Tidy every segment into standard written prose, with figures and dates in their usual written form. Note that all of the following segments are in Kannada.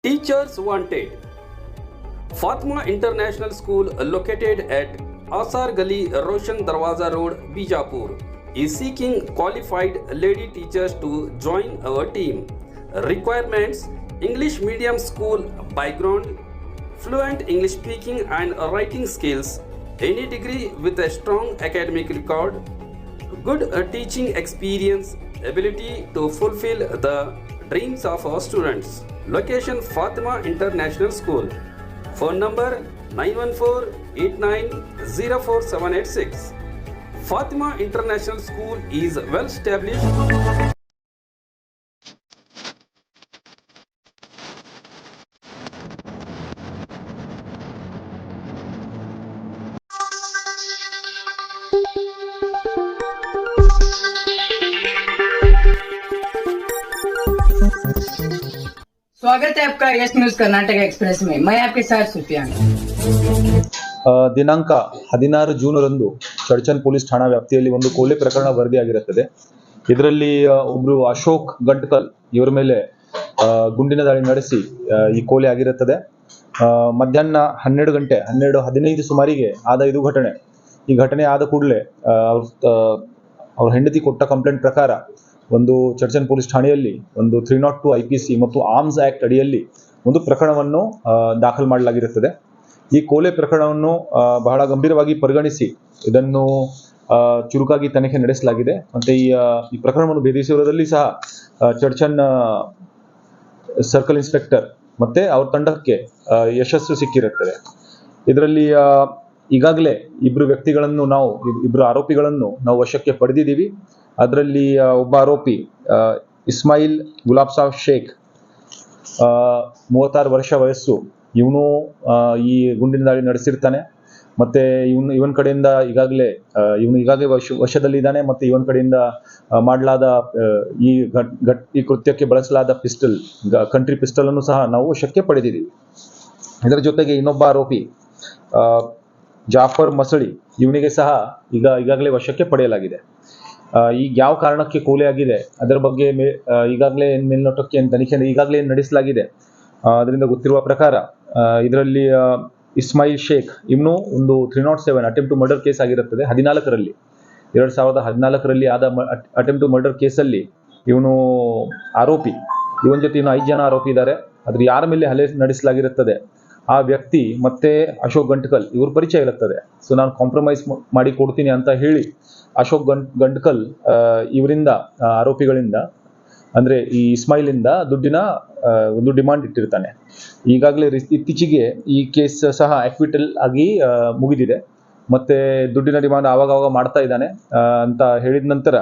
Teachers wanted. Fatima International School, located at Asar Gali, Roshan Darwaza Road, Bijapur, is seeking qualified lady teachers to join our team. Requirements: English medium school background, fluent English speaking and writing skills, any degree with a strong academic record, good teaching experience, ability to fulfill the dreams of our students. Location: Fatima International School. Phone number 914-8904-786. Fatima International School is well established. स्वागत है आपका यस न्यूज कर्नाटक एक्सप्रेस में। मैं आपके साथ सुफियान। ದಿನಾಂಕ 16 ಜೂನ್ ಚರ್ಚನ್ ಪೊಲೀಸ್ ಠಾಣಾ ವ್ಯಾಪ್ತಿಯಲ್ಲಿ ಒಂದು ಕೊಲೆ ಪ್ರಕರಣ ವರದಿಯಾಗಿರುತ್ತದೆ. ಇದರಲ್ಲಿ ಒಬ್ರು ಅಶೋಕ್ ಗಂಟ್ಕಲ್ ಇವರ ಮೇಲೆ ಗುಂಡಿನ ದಾಳಿ ನಡೆಸಿ ಈ ಕೊಲೆ ಆಗಿರುತ್ತದೆ. ಮಧ್ಯಾಹ್ನ 12:15 ಸುಮಾರಿಗೆ ಆದ ಇದು ಘಟನೆ. ಈ ಘಟನೆ ಆದ ಕೂಡಲೇ ಅವ್ರ ಹೆಂಡತಿ ಕೊಟ್ಟ ಕಂಪ್ಲೇಂಟ್ ಪ್ರಕಾರ ಒಂದು ಚರ್ಚನ್ ಪೊಲೀಸ್ ಠಾಣೆಯಲ್ಲಿ ಒಂದು 302 IPC ಮತ್ತು ಆರ್ಮ್ಸ್ ಆಕ್ಟ್ ಅಡಿಯಲ್ಲಿ ಒಂದು ಪ್ರಕರಣವನ್ನು ದಾಖಲು ಮಾಡಲಾಗಿರುತ್ತದೆ. ಈ ಕೊಲೆ ಪ್ರಕರಣವನ್ನು ಬಹಳ ಗಂಭೀರವಾಗಿ ಪರಿಗಣಿಸಿ ಇದನ್ನು ಚುರುಕಾಗಿ ತನಿಖೆ ನಡೆಸಲಾಗಿದೆ. ಮತ್ತೆ ಈ ಪ್ರಕರಣವನ್ನು ಭೇದಿಸುವುದರಲ್ಲಿ ಸಹ ಚರ್ಚನ್ ಸರ್ಕಲ್ ಇನ್ಸ್ಪೆಕ್ಟರ್ ಮತ್ತೆ ಅವ್ರ ತಂಡಕ್ಕೆ ಯಶಸ್ಸು ಸಿಕ್ಕಿರುತ್ತದೆ. ಇದರಲ್ಲಿ ಈಗಾಗಲೇ ಇಬ್ಬರು ಆರೋಪಿಗಳನ್ನು ನಾವು ವಶಕ್ಕೆ ಪಡೆದಿದ್ದೀವಿ. ಅದರಲ್ಲಿ ಒಬ್ಬ ಆರೋಪಿ ಇಸ್ಮಾಯಿಲ್ ಗುಲಾಬ್ ಸಾಬ್ ಶೇಖ್, 36 ವರ್ಷ ವಯಸ್ಸು. ಇವನು ಈ ಗುಂಡಿನ ದಾಳಿ ನಡೆಸಿರ್ತಾನೆ. ಮತ್ತೆ ಇವನ್ ಕಡೆಯಿಂದ ಈಗಾಗಲೇ ವಶದಲ್ಲಿದ್ದಾನೆ. ಮತ್ತೆ ಇವನ್ ಕಡೆಯಿಂದ ಮಾಡಲಾದ ಈ ಕೃತ್ಯಕ್ಕೆ ಬಳಸಲಾದ ಪಿಸ್ಟಲ್, ಕಂಟ್ರಿ ಪಿಸ್ಟಲ್ ಅನ್ನು ಸಹ ನಾವು ವಶಕ್ಕೆ ಪಡೆದಿದ್ದೀವಿ. ಇದರ ಜೊತೆಗೆ ಇನ್ನೊಬ್ಬ ಆರೋಪಿ ಜಾಫರ್ ಮಸಳಿ, ಇವನಿಗೆ ಸಹ ಈಗಾಗಲೇ ವಶಕ್ಕೆ ಪಡೆಯಲಾಗಿದೆ. ಈಗ ಯಾವ ಕಾರಣಕ್ಕೆ ಕೊಲೆ ಆಗಿದೆ ಅದರ ಬಗ್ಗೆ ಈಗಾಗಲೇ ಮೇಲ್ನೋಟಕ್ಕೆ ತನಿಖೆ ಈಗಾಗಲೇ ನಡೆಸಲಾಗಿದೆ. ಅದರಿಂದ ಗೊತ್ತಿರುವ ಪ್ರಕಾರ ಇದರಲ್ಲಿ ಇಸ್ಮಾಯಿಲ್ ಶೇಖ್ ಇವನು ಒಂದು 307 ಅಟೆಂಪ್ಟ್ ಟು ಮರ್ಡರ್ ಕೇಸ್ ಆಗಿರುತ್ತದೆ. 2014ರಲ್ಲಿ ಆದ ಅಟೆಂಪ್ಟ್ ಟು ಮರ್ಡರ್ ಕೇಸಲ್ಲಿ ಇವನು ಆರೋಪಿ. ಇವನ ಜೊತೆ ಇನ್ನು 5 ಜನ ಆರೋಪಿ ಇದ್ದಾರೆ. ಅದ್ರ ಯಾರ ಮೇಲೆ ಹಲ್ಲೆ ನಡೆಸಲಾಗಿರುತ್ತದೆ ಆ ವ್ಯಕ್ತಿ ಮತ್ತೆ ಅಶೋಕ್ ಗಂಟ್ಕಲ್ ಇವ್ರ ಪರಿಚಯ ಇರುತ್ತದೆ. ಸೊ ನಾನು ಕಾಂಪ್ರಮೈಸ್ ಮಾಡಿ ಕೊಡ್ತೀನಿ ಅಂತ ಹೇಳಿ ಅಶೋಕ್ ಗಂಟ್ಕಲ್ ಇವರಿಂದ ಆರೋಪಿಗಳಿಂದ ಅಂದ್ರೆ ಈ ಇಸ್ಮಾಯಿಲಿಂದ ದುಡ್ಡಿನ ಒಂದು ಡಿಮಾಂಡ್ ಇಟ್ಟಿರ್ತಾನೆ. ಈಗಾಗಲೇ ಇತ್ತೀಚೆಗೆ ಈ ಕೇಸ್ ಸಹ ಆಕ್ವಿಟಲ್ ಆಗಿ ಮುಗಿದಿದೆ. ಮತ್ತೆ ದುಡ್ಡಿನ ಡಿಮಾಂಡ್ ಆವಾಗ ಮಾಡ್ತಾ ಇದ್ದಾನೆ ಅಂತ ಹೇಳಿದ ನಂತರ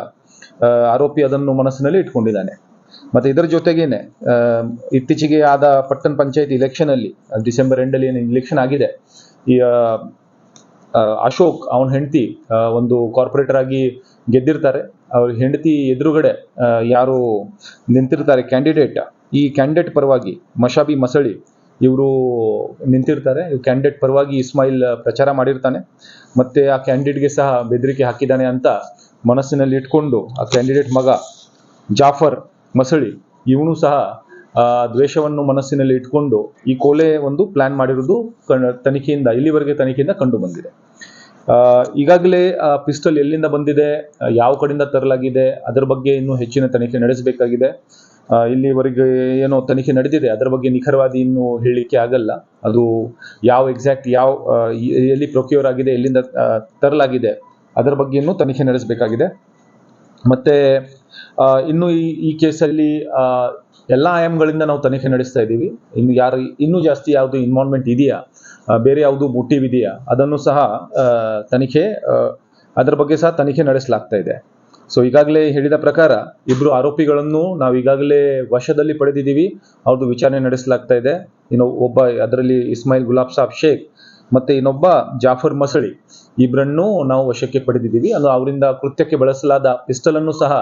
ಆರೋಪಿ ಅದನ್ನು ಮನಸ್ಸಿನಲ್ಲಿ ಇಟ್ಕೊಂಡಿದ್ದಾನೆ. ಮತ್ತೆ ಇದರ ಜೊತೆಗೇನೆ ಇತ್ತೀಚೆಗೆ ಆದ ಪಟ್ಟಣ ಪಂಚಾಯತ್ ಇಲೆಕ್ಷನ್ ಅಲ್ಲಿ ಡಿಸೆಂಬರ್ ಎಂಡಲ್ಲಿ ಏನು ಇಲೆಕ್ಷನ್ ಆಗಿದೆ, ಈ ಅಶೋಕ್ ಅವನ ಹೆಂಡತಿ ಒಂದು ಕಾರ್ಪೊರೇಟರ್ ಆಗಿ ಗೆದ್ದಿರ್ತಾರೆ. ಅವ್ರ ಹೆಂಡತಿ ಎದುರುಗಡೆ ಯಾರು ನಿಂತಿರ್ತಾರೆ ಕ್ಯಾಂಡಿಡೇಟ್, ಈ ಕ್ಯಾಂಡಿಡೇಟ್ ಪರವಾಗಿ ಮಶಾಬಿ ಮಸಳಿ ಇವರು ನಿಂತಿರ್ತಾರೆ. ಈ ಕ್ಯಾಂಡಿಡೇಟ್ ಪರವಾಗಿ ಇಸ್ಮಾಯಿಲ್ ಪ್ರಚಾರ ಮಾಡಿರ್ತಾನೆ. ಮತ್ತೆ ಆ ಕ್ಯಾಂಡಿಡೇಟ್ಗೆ ಸಹ ಬೆದರಿಕೆ ಹಾಕಿದ್ದಾನೆ ಅಂತ ಮನಸ್ಸಿನಲ್ಲಿ ಇಟ್ಕೊಂಡು ಆ ಕ್ಯಾಂಡಿಡೇಟ್ ಮಗ ಜಾಫರ್ ಮಸಳಿ ಇವನು ಸಹ ದ್ವೇಷವನ್ನು ಮನಸ್ಸಿನಲ್ಲಿ ಇಟ್ಕೊಂಡು ಈ ಕೊಲೆ ಒಂದು ಪ್ಲಾನ್ ಮಾಡಿರುವುದು ಇಲ್ಲಿವರೆಗೆ ತನಿಖೆಯಿಂದ ಕಂಡು ಬಂದಿದೆ. ಈಗಾಗಲೇ ಪಿಸ್ಟಲ್ ಎಲ್ಲಿಂದ ಬಂದಿದೆ, ಯಾವ ಕಡೆಯಿಂದ ತರಲಾಗಿದೆ ಅದರ ಬಗ್ಗೆ ಇನ್ನೂ ಹೆಚ್ಚಿನ ತನಿಖೆ ನಡೆಸಬೇಕಾಗಿದೆ. ಇಲ್ಲಿವರೆಗೆ ಏನೋ ತನಿಖೆ ನಡೆದಿದೆ ಅದರ ಬಗ್ಗೆ ನಿಖರವಾದಿ ಇನ್ನೂ ಹೇಳಲಿಕ್ಕೆ ಆಗಲ್ಲ. ಅದು ಎಲ್ಲಿ ಪ್ರೊಕ್ಯೂರ್ ಆಗಿದೆ, ಎಲ್ಲಿಂದ ತರಲಾಗಿದೆ ಅದರ ಬಗ್ಗೆ ಇನ್ನೂ ತನಿಖೆ ನಡೆಸಬೇಕಾಗಿದೆ. ಮತ್ತೆ ಇನ್ನು ಈ ಕೇಸಲ್ಲಿ ಎಲ್ಲ ಆಯಾಮಗಳಿಂದ ನಾವು ತನಿಖೆ ನಡೆಸ್ತಾ ಇದ್ದೀವಿ. ಇನ್ನೂ ಜಾಸ್ತಿ ಯಾವುದು ಇನ್ವಾಲ್ವ್ಮೆಂಟ್ ಇದೆಯಾ, ಬೇರೆ ಯಾವುದು ಮೋಟಿವ್ ಇದೆಯಾ ಅದನ್ನು ಸಹ ಅದರ ಬಗ್ಗೆ ಸಹ ತನಿಖೆ ನಡೆಸಲಾಗ್ತಾ ಇದೆ. ಸೊ ಈಗಾಗಲೇ ಹೇಳಿದ ಪ್ರಕಾರ ಇಬ್ಬರು ಆರೋಪಿಗಳನ್ನು ನಾವು ಈಗಾಗಲೇ ವಶದಲ್ಲಿ ಪಡೆದಿದ್ದೀವಿ. ಅವ್ರದ್ದು ವಿಚಾರಣೆ ನಡೆಸಲಾಗ್ತಾ ಇದೆ. ಇನ್ನು ಒಬ್ಬ ಅದರಲ್ಲಿ ಇಸ್ಮಾಯಿಲ್ ಗುಲಾಬ್ ಸಾಬ್ ಶೇಖ್ ಮತ್ತೆ ಇನ್ನೊಬ್ಬ ಜಾಫರ್ ಮಸಳಿ ಇಬ್ಬರನ್ನು ನಾವು ವಶಕ್ಕೆ ಪಡೆದಿದ್ದೀವಿ. ಅವರಿಂದ ಕೃತ್ಯಕ್ಕೆ ಬಳಸಲಾದ ಪಿಸ್ಟಲ್ ಅನ್ನು ಸಹ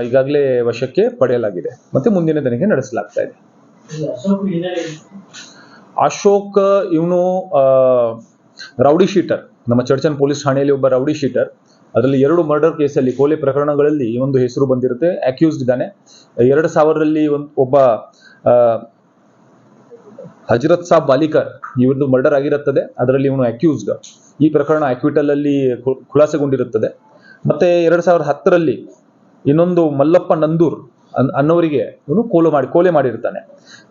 ಈಗಾಗಲೇ ವಶಕ್ಕೆ ಪಡೆಯಲಾಗಿದೆ. ಮತ್ತೆ ಮುಂದಿನ ತನಿಖೆ ನಡೆಸಲಾಗ್ತಾ ಇದೆ. ಅಶೋಕ್ ಇವನು ರೌಡಿ ಶೀಟರ್, ನಮ್ಮ ಚರ್ಚನ್ ಪೊಲೀಸ್ ಠಾಣೆಯಲ್ಲಿ ಒಬ್ಬ ರೌಡಿ ಶೀಟರ್. ಅದರಲ್ಲಿ 2 ಮರ್ಡರ್ ಕೇಸಲ್ಲಿ, ಕೊಲೆ ಪ್ರಕರಣಗಳಲ್ಲಿ ಒಂದು ಹೆಸರು ಬಂದಿರುತ್ತೆ. ಅಕ್ಯೂಸ್ಡ್ ಇದ್ದಾನೆ. 2000ರಲ್ಲಿ ಒಬ್ಬ ಹಜರತ್ ಸಾಬ್ ಬಾಲಿಕರ್ ಇವ್ರದ್ದು ಮರ್ಡರ್ ಆಗಿರುತ್ತದೆ. ಅದರಲ್ಲಿ ಇವನು ಅಕ್ಯೂಸ್ಡ್. ಈ ಪ್ರಕರಣ ಅಕ್ವಿಟಲ್ ಅಲ್ಲಿ ಖುಲಾಸೆಗೊಂಡಿರುತ್ತದೆ. ಮತ್ತೆ 2010ರಲ್ಲಿ ಇನ್ನೊಂದು ಮಲ್ಲಪ್ಪ ನಂದೂರ್ ಅನ್ನೋರಿಗೆ ಇವನು ಕೋಲೆ ಮಾಡಿರ್ತಾನೆ.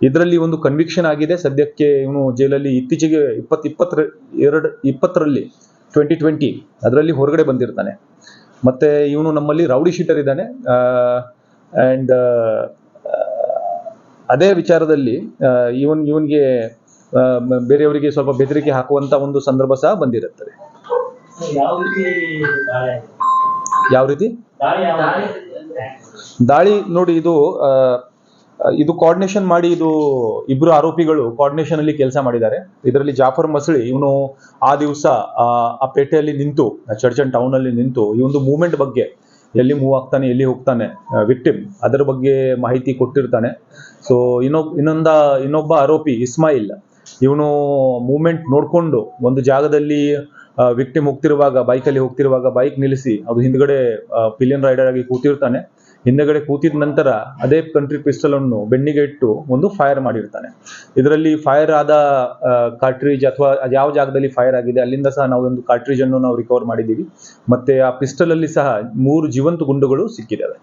ಇದರಲ್ಲಿ ಒಂದು ಕನ್ವಿಕ್ಷನ್ ಆಗಿದೆ. ಸದ್ಯಕ್ಕೆ ಇವನು ಜೈಲಲ್ಲಿ ಇತ್ತೀಚೆಗೆ 2020 ಅದರಲ್ಲಿ ಹೊರಗಡೆ ಬಂದಿರ್ತಾನೆ. ಮತ್ತೆ ಇವನು ನಮ್ಮಲ್ಲಿ ರೌಡಿ ಶೀಟರ್ ಇದ್ದಾನೆ. ಅಂಡ್ ಅದೇ ವಿಚಾರದಲ್ಲಿ ಇವನ್ಗೆ ಬೇರೆಯವರಿಗೆ ಸ್ವಲ್ಪ ಬೆದರಿಕೆ ಹಾಕುವಂತ ಒಂದು ಸಂದರ್ಭ ಸಹ ಬಂದಿರುತ್ತದೆ. ಯಾವ ರೀತಿ ದಾಳಿ ನೋಡಿ, ಇದು ಕೋಆರ್ಡಿನೇಷನ್ ಮಾಡಿ, ಇದು ಇಬ್ರು ಆರೋಪಿಗಳು ಕೋಆರ್ಡಿನೇಷನ್ ಅಲ್ಲಿ ಕೆಲಸ ಮಾಡಿದ್ದಾರೆ. ಇದರಲ್ಲಿ ಜಾಫರ್ ಮಸಳಿ ಇವನು ಆ ದಿವಸ ಆ ಪೇಟೆಯಲ್ಲಿ ನಿಂತು, ಚರ್ಚನ್ ಟೌನ್ ಅಲ್ಲಿ ನಿಂತು ಈ ಒಂದು ಮೂವ್ಮೆಂಟ್ ಬಗ್ಗೆ, ಎಲ್ಲಿ ಮೂವ್ ಆಗ್ತಾನೆ, ಎಲ್ಲಿ ಹೋಗ್ತಾನೆ ವಿಕ್ಟಿಮ್, ಅದರ ಬಗ್ಗೆ ಮಾಹಿತಿ ಕೊಟ್ಟಿರ್ತಾನೆ. ಸೊ ಇನ್ನೊಬ್ಬ ಆರೋಪಿ ಇಸ್ಮಾಯಿಲ್ ಇವನು ಮೂವ್ಮೆಂಟ್ ನೋಡ್ಕೊಂಡು ಒಂದು ಜಾಗದಲ್ಲಿ ವಿಕ್ಟಿಮ್ ಹೋಗ್ತಿರುವಾಗ, ಬೈಕಲ್ಲಿ ಹೋಗ್ತಿರುವಾಗ ಬೈಕ್ ನಿಲ್ಲಿಸಿ ಅದು ಹಿಂದ್ಗಡೆ ಪಿಲಿಯನ್ ರೈಡರ್ ಆಗಿ ಕೂತಿರ್ತಾನೆ. ಹಿಂದೆಗಡೆ ಕೂತಿದ ನಂತರ ಅದೇ ಕಂಟ್ರಿ ಪಿಸ್ಟಲ್ ಅನ್ನು ಬೆನ್ನಿಗೆ ಇಟ್ಟು ಒಂದು ಫೈರ್ ಮಾಡಿರ್ತಾನೆ. ಇದರಲ್ಲಿ ಫೈರ್ ಆದ ಕಾರ್ಟ್ರಿಜ್ ಅಥವಾ ಯಾವ ಜಾಗದಲ್ಲಿ ಫೈರ್ ಆಗಿದೆ ಅಲ್ಲಿಂದ ಸಹ ನಾವು ಒಂದು ಕಾರ್ಟ್ರಿಜ್ ಅನ್ನು ನಾವು ರಿಕವರ್ ಮಾಡಿದ್ದೀವಿ. ಮತ್ತೆ ಆ ಪಿಸ್ಟಲ್ ಅಲ್ಲಿ ಸಹ 3 ಜೀವಂತ ಗುಂಡುಗಳು ಸಿಕ್ಕಿದ್ದಾವೆ.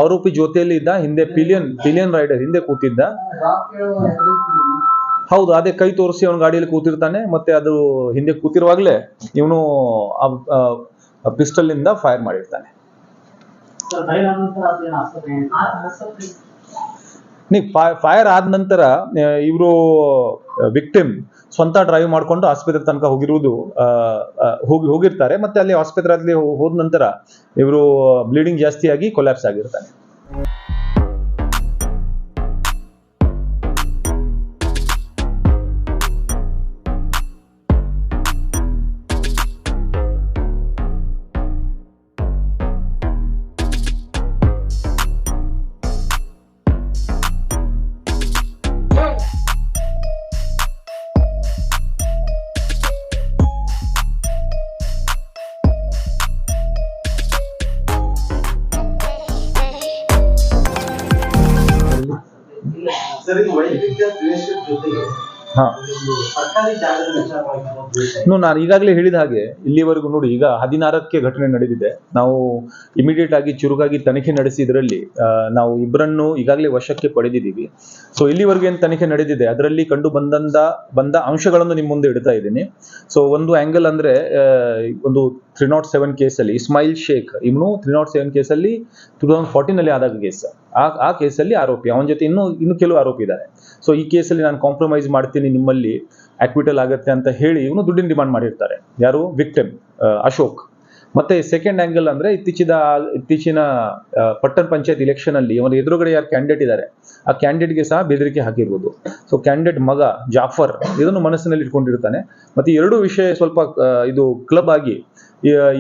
ಆರೋಪಿ ಜೊತೆಯಲ್ಲಿ ಇದ್ದ, ಹಿಂದೆ ಪಿಲಿಯನ್ ರೈಡರ್ ಹಿಂದೆ ಕೂತಿದ್ದ. ಹೌದು, ಅದೇ ಕೈ ತೋರಿಸಿ ಅವನ ಗಾಡಿಯಲ್ಲಿ ಕೂತಿರ್ತಾನೆ. ಮತ್ತೆ ಅದು ಹಿಂದೆ ಕೂತಿರುವಾಗಲೇ ಇವನು ಪಿಸ್ಟಲ್ ಇಂದ ಫೈರ್ ಮಾಡಿರ್ತಾನೆ. ಫೈರ್ ಆದ ನಂತರ ಇವರು ವಿಕ್ಟಿಮ್ ಸ್ವಂತ ಡ್ರೈವ್ ಮಾಡ್ಕೊಂಡು ಆಸ್ಪತ್ರೆ ತನಕ ಹೋಗಿರ್ತಾರೆ. ಮತ್ತೆ ಅಲ್ಲಿ ಆಸ್ಪತ್ರೆ ಹೋದ ನಂತರ ಇವರು ಬ್ಲೀಡಿಂಗ್ ಜಾಸ್ತಿ ಆಗಿ ಕೊಲ್ಯಾಪ್ಸ್ ಆಗಿರ್ತಾನೆ. ನಾನು ಈಗಾಗಲೇ ಹೇಳಿದ ಹಾಗೆ ಇಲ್ಲಿವರೆಗೂ ನೋಡಿ, ಈಗ 16ಕ್ಕೆ ಘಟನೆ ನಡೆದಿದೆ. ನಾವು ಇಮಿಡಿಯೇಟ್ ಆಗಿ ಚುರುಕಾಗಿ ತನಿಖೆ ನಡೆಸಿ ಇದರಲ್ಲಿ ನಾವು ಇಬ್ಬರನ್ನು ಈಗಾಗಲೇ ವಶಕ್ಕೆ ಪಡೆದಿದ್ದೀವಿ. ಸೊ ಇಲ್ಲಿವರೆಗೂ ಏನು ತನಿಖೆ ನಡೆದಿದೆ ಅದರಲ್ಲಿ ಕಂಡು ಬಂದ ಅಂಶಗಳನ್ನು ನಿಮ್ಮ ಮುಂದೆ ಇಡ್ತಾ ಇದ್ದೀನಿ. ಸೊ ಒಂದು ಆಂಗಲ್ ಅಂದ್ರೆ ಒಂದು 307 ಕೇಸಲ್ಲಿ ಇಸ್ಮಾಯಿಲ್ ಶೇಖ್ ಇವನು 307 ಕೇಸಲ್ಲಿ 2014 ಆದಾಗ ಕೇಸ್. ಆ ಕೇಸಲ್ಲಿ ಆರೋಪಿ, ಅವನ ಜೊತೆ ಇನ್ನು ಕೆಲವು ಆರೋಪಿ ಇದ್ದಾರೆ. ಸೊ ಈ ಕೇಸಲ್ಲಿ ನಾನು ಕಾಂಪ್ರಮೈಸ್ ಮಾಡ್ತೀನಿ, ನಿಮ್ಮಲ್ಲಿ ಅಕ್ವಿಟಲ್ ಆಗತ್ತೆ ಅಂತ ಹೇಳಿ ಇವನು ದುಡ್ಡಿನ ಡಿಮಾಂಡ್ ಮಾಡಿರ್ತಾರೆ. ಯಾರು? ವಿಕ್ಟಿಮ್ ಅಶೋಕ್. ಮತ್ತೆ ಸೆಕೆಂಡ್ ಆಂಗಲ್ ಅಂದ್ರೆ ಇತ್ತೀಚಿನ ಪಟ್ಟಣ ಪಂಚಾಯತ್ ಇಲೆಕ್ಷನ್ ಅಲ್ಲಿ ಅವನ ಎದುರುಗಡೆ ಯಾರು ಕ್ಯಾಂಡಿಡೇಟ್ ಇದ್ದಾರೆ ಆ ಕ್ಯಾಂಡಿಡೇಟ್ಗೆ ಸಹ ಬೆದರಿಕೆ ಹಾಕಿರ್ಬೋದು. ಸೊ ಕ್ಯಾಂಡಿಡೇಟ್ ಮಗ ಜಾಫರ್ ಇದನ್ನು ಮನಸ್ಸಿನಲ್ಲಿ ಇಟ್ಕೊಂಡಿರ್ತಾನೆ. ಮತ್ತೆ ಎರಡು ವಿಷಯ ಸ್ವಲ್ಪ ಇದು ಕ್ಲಬ್ ಆಗಿ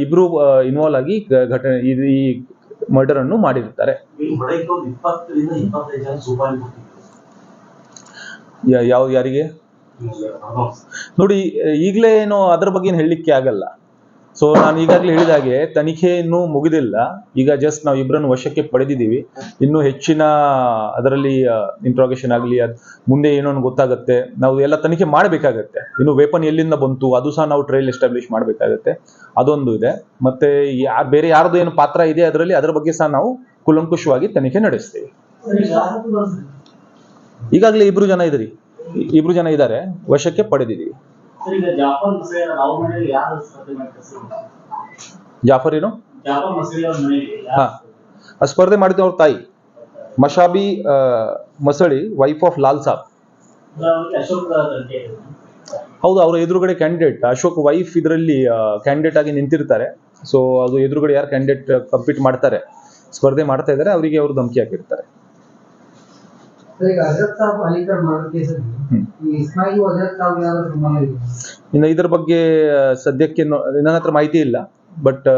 ಇಬ್ರು ಇನ್ವಾಲ್ವ್ ಆಗಿ ಘಟನೆ ಈ ಮರ್ಡರ್ ಅನ್ನು ಮಾಡಿರ್ತಾರೆ. ಯಾರಿಗೆ ನೋಡಿ, ಈಗಲೇ ಏನು ಅದರ ಬಗ್ಗೆ ಏನು ಹೇಳಲಿಕ್ಕೆ ಆಗಲ್ಲ. ಸೊ ನಾನು ಈಗಾಗಲೇ ಹೇಳಿದ ಹಾಗೆ ತನಿಖೆ ಇನ್ನೂ ಮುಗಿದಿಲ್ಲ. ಈಗ ಜಸ್ಟ್ ನಾವು ಇಬ್ಬರನ್ನು ವಶಕ್ಕೆ ಪಡೆದಿದ್ದೀವಿ. ಇನ್ನು ಹೆಚ್ಚಿನ ಅದರಲ್ಲಿ ಇಂಟ್ರಾಗೇಷನ್ ಆಗಲಿ, ಮುಂದೆ ಏನೋ ಗೊತ್ತಾಗುತ್ತೆ. ನಾವು ಎಲ್ಲ ತನಿಖೆ ಮಾಡಬೇಕಾಗತ್ತೆ. ಇನ್ನು ವೆಪನ್ ಎಲ್ಲಿಂದ ಬಂತು ಅದು ಸಹ ನಾವು ಟ್ರೈಲ್ ಎಸ್ಟಾಬ್ಲಿಷ್ ಮಾಡಬೇಕಾಗತ್ತೆ. ಅದೊಂದು ಇದೆ. ಮತ್ತೆ ಬೇರೆ ಯಾರ್ದು ಏನು ಪಾತ್ರ ಇದೆ ಅದರಲ್ಲಿ, ಅದರ ಬಗ್ಗೆ ಸಹ ನಾವು ಕೂಲಂಕುಷವಾಗಿ ತನಿಖೆ ನಡೆಸ್ತೀವಿ. ಈಗಾಗಲೇ ಇಬ್ರು ಜನ ಇದ್ದಾರೆ, ವಶಕ್ಕೆ ಪಡೆದಿದ್ದೀವಿ. ಜಾಫರ್ ಏನು ಸ್ಪರ್ಧೆ ಮಾಡಿದ ಅವ್ರ ತಾಯಿ ಮಶಾಬಿ ಮಸಳಿ, ವೈಫ್ ಆಫ್ ಲಾಲ್ ಸಾಬ್. ಹೌದು, ಅವರ ಎದುರುಗಡೆ ಕ್ಯಾಂಡಿಡೇಟ್ ಅಶೋಕ್ ವೈಫ್ ಇದರಲ್ಲಿ ಕ್ಯಾಂಡಿಡೇಟ್ ಆಗಿ ನಿಂತಿರ್ತಾರೆ. ಸೊ ಅದು ಎದುರುಗಡೆ ಯಾರು ಕ್ಯಾಂಡಿಡೇಟ್ ಕಂಪೀಟ್ ಮಾಡ್ತಾರೆ, ಸ್ಪರ್ಧೆ ಮಾಡ್ತಾ ಇದ್ದಾರೆ, ಅವರಿಗೆ ಅವರು ಧಮಕಿ ಹಾಕಿರ್ತಾರೆ. ಇನ್ನು ಇದರ ಬಗ್ಗೆ ಸದ್ಯಕ್ಕೆ ನನ್ನ ಹತ್ರ ಮಾಹಿತಿ ಇಲ್ಲ. ಬಟ್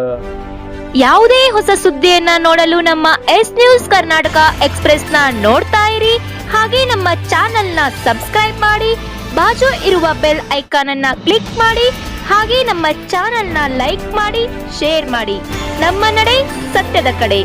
ಯಾವುದೇ ಹೊಸ ಸುದ್ದಿಯನ್ನ ನೋಡಲು ನಮ್ಮ ಎಸ್ ನ್ಯೂಸ್ ಕರ್ನಾಟಕ ಎಕ್ಸ್ಪ್ರೆಸ್ ನ ನೋಡ್ತಾ ಇರಿ. ಹಾಗೆ ನಮ್ಮ ಚಾನೆಲ್ ನ ಸಬ್ಸ್ಕ್ರೈಬ್ ಮಾಡಿ, ಬಾಜು ಇರುವ ಬೆಲ್ ಐಕಾನ್ ಅನ್ನ ಕ್ಲಿಕ್ ಮಾಡಿ. ಹಾಗೆ ನಮ್ಮ ಚಾನೆಲ್ ನ ಲೈಕ್ ಮಾಡಿ, ಶೇರ್ ಮಾಡಿ. ನಮ್ಮ ನಡೆ ಸತ್ಯದ ಕಡೆ.